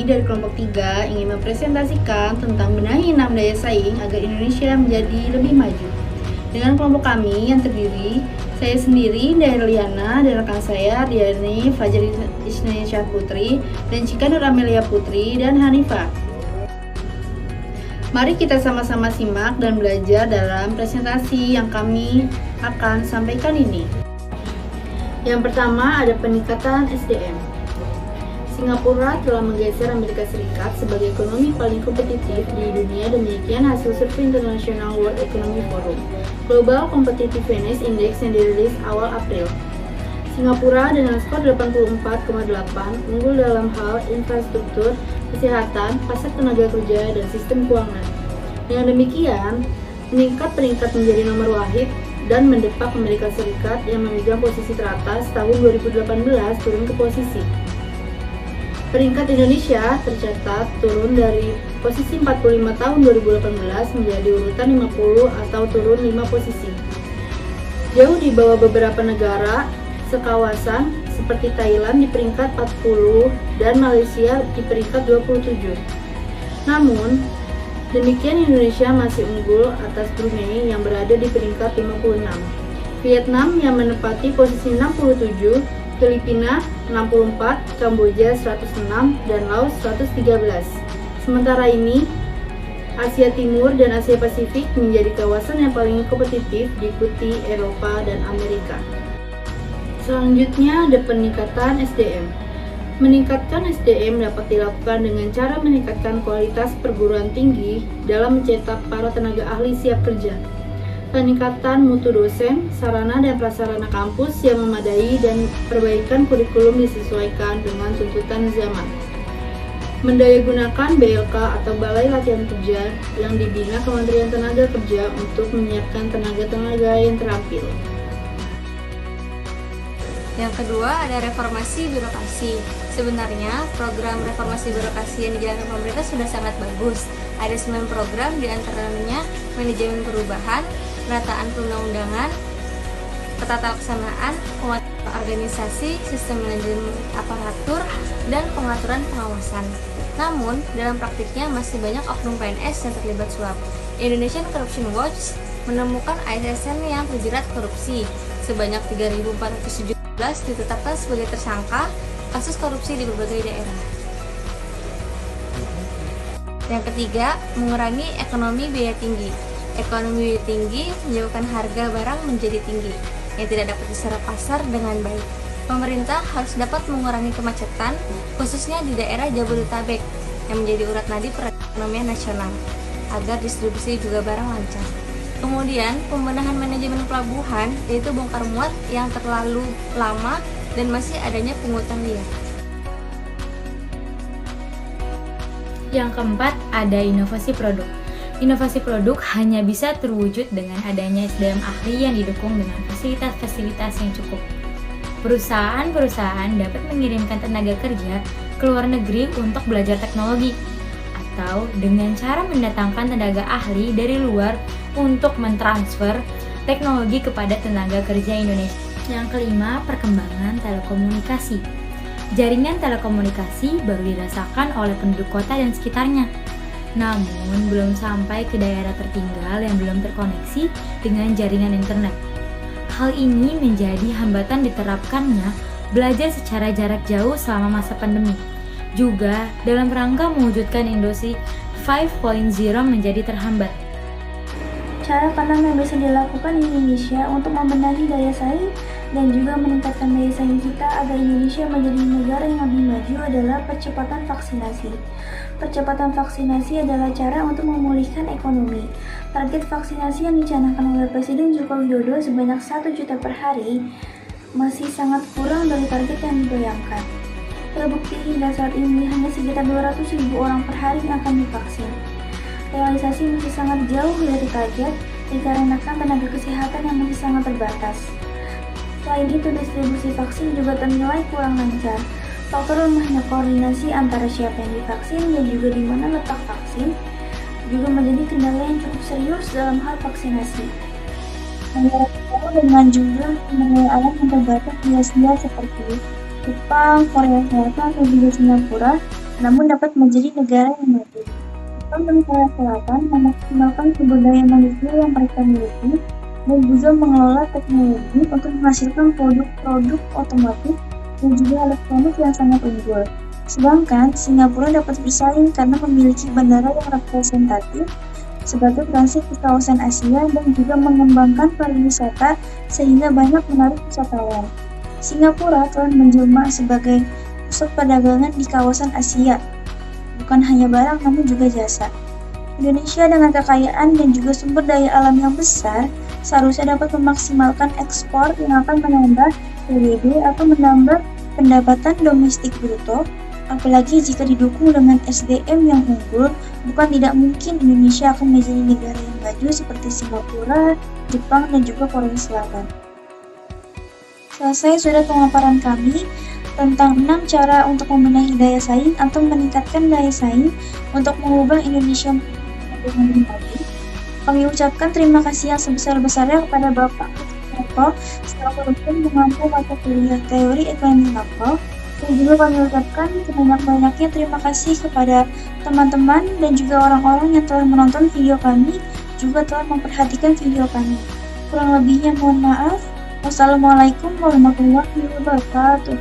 kami dari kelompok 3 ingin mempresentasikan tentang benahi 6 daya saing agar Indonesia menjadi lebih maju. Dengan kelompok kami yang terdiri, saya sendiri, Indah Liana, dan rekan saya, Diani Fajar Isnasyah Putri, dan Cika Nur Amelia Putri, dan Hanifah. Mari kita sama-sama simak dan belajar dalam presentasi yang kami akan sampaikan ini. Yang pertama ada peningkatan SDM. Singapura telah menggeser Amerika Serikat sebagai ekonomi paling kompetitif di dunia demikian hasil survei internasional World Economic Forum Global Competitiveness Index yang dirilis awal April. Singapura dengan skor 84,8 unggul dalam hal infrastruktur, kesehatan, pasar tenaga kerja, dan sistem keuangan. Dengan demikian, peringkat menjadi nomor wahid dan mendepak Amerika Serikat yang memegang posisi teratas tahun 2018 turun ke posisi. Peringkat Indonesia tercatat turun dari posisi 45 tahun 2018 menjadi urutan 50 atau turun 5 posisi. Jauh di bawah beberapa negara sekawasan seperti Thailand di peringkat 40 dan Malaysia di peringkat 27. Namun, demikian Indonesia masih unggul atas Brunei yang berada di peringkat 56. Vietnam yang menempati posisi 67, Filipina 64, Kamboja 106, dan Laos 113. Sementara ini, Asia Timur dan Asia Pasifik menjadi kawasan yang paling kompetitif diikuti Eropa dan Amerika. Selanjutnya ada peningkatan SDM. Meningkatkan SDM dapat dilakukan dengan cara meningkatkan kualitas perguruan tinggi dalam mencetak para tenaga ahli siap kerja. Peningkatan mutu dosen, sarana dan prasarana kampus yang memadai dan perbaikan kurikulum disesuaikan dengan tuntutan zaman. Mendayagunakan BLK atau Balai Latihan Kerja yang dibina Kementerian Tenaga Kerja untuk menyiapkan tenaga-tenaga yang terampil. Yang kedua ada reformasi birokrasi. Sebenarnya program reformasi birokrasi yang dijalankan pemerintah sudah sangat bagus. Ada 9 program, diantaranya manajemen perubahan, penataan perundang-undangan, ketata laksanaan, penguatan organisasi, sistem manajemen aparatur, dan pengaturan pengawasan. Namun, dalam praktiknya masih banyak oknum PNS yang terlibat suap. Indonesian Corruption Watch menemukan ASN yang terjerat korupsi. Sebanyak 3.417 ditetapkan sebagai tersangka kasus korupsi di berbagai daerah. Yang ketiga, mengurangi ekonomi biaya tinggi. Ekonomi biaya tinggi menyebabkan harga barang menjadi tinggi yang tidak dapat diserap pasar dengan baik. Pemerintah harus dapat mengurangi kemacetan, khususnya di daerah Jabodetabek yang menjadi urat nadi perekonomian nasional, agar distribusi juga barang lancar. Kemudian, pembenahan manajemen pelabuhan, yaitu bongkar muat yang terlalu lama dan masih adanya pungutan liar. Yang keempat, ada inovasi produk. Inovasi produk hanya bisa terwujud dengan adanya SDM ahli yang didukung dengan fasilitas-fasilitas yang cukup. Perusahaan-perusahaan dapat mengirimkan tenaga kerja ke luar negeri untuk belajar teknologi, atau dengan cara mendatangkan tenaga ahli dari luar untuk mentransfer teknologi kepada tenaga kerja Indonesia. Yang kelima, perkembangan telekomunikasi. Jaringan telekomunikasi baru dirasakan oleh penduduk kota dan sekitarnya, namun belum sampai ke daerah tertinggal yang belum terkoneksi dengan jaringan internet. Hal ini menjadi hambatan diterapkannya belajar secara jarak jauh selama masa pandemi. Juga dalam rangka mewujudkan industri 5.0 menjadi terhambat. Cara pandang yang bisa dilakukan Indonesia untuk membenahi daya saing dan juga meningkatkan daya saing kita agar Indonesia menjadi negara yang lebih maju adalah percepatan vaksinasi. Percepatan vaksinasi adalah cara untuk memulihkan ekonomi. Target vaksinasi yang dicanangkan oleh Presiden Joko Widodo sebanyak 1 juta per hari masih sangat kurang dari target yang dibayangkan. Terbukti hingga saat ini hanya sekitar 200.000 orang per hari yang akan divaksin. Realisasi masih sangat jauh dari target dikarenakan tenaga kesehatan yang masih sangat terbatas. Selain itu, distribusi vaksin juga ternilai kurang lancar. Faktor lemahnya koordinasi antara siapa yang divaksin dan juga di mana letak vaksin juga menjadi kendala yang cukup serius dalam hal vaksinasi. Dengan jumlah penilaian alam yang terbatas di Asia seperti Jepang, Korea Selatan, dan juga Singapura, namun dapat menjadi negara yang maju. Jepang dan Korea Selatan memaksimalkan sumber daya manusia yang mereka miliki dan juga mengelola teknologi untuk menghasilkan produk-produk otomotif dan juga elektronik yang sangat unggul. Sedangkan Singapura dapat bersaing karena memiliki bandara yang representatif sebagai transit di kawasan Asia dan juga mengembangkan pariwisata sehingga banyak menarik wisatawan. Singapura telah menjelma sebagai pusat perdagangan di kawasan Asia, bukan hanya barang namun juga jasa. Indonesia dengan kekayaan dan juga sumber daya alam yang besar seharusnya dapat memaksimalkan ekspor yang akan menambah PDB atau menambah pendapatan domestik bruto. Apalagi jika didukung dengan SDM yang unggul, bukan tidak mungkin Indonesia akan menjadi negara yang maju seperti Singapura, Jepang, dan juga Korea Selatan. Selesai sudah pemaparan kami tentang 6 cara untuk membenahi daya saing atau meningkatkan daya saing untuk mengubah Indonesia menjadi lebih maju. Kami ucapkan terima kasih yang sebesar-besarnya kepada Bapak Suprapto selaku dosen mengampu mata kuliah teori ekonomi makro. Dan juga kami ucapkan sebanyak-banyaknya terima kasih kepada teman-teman dan juga orang-orang yang telah menonton video kami, juga telah memperhatikan video kami. Kurang lebihnya mohon maaf. Wassalamualaikum warahmatullahi wabarakatuh.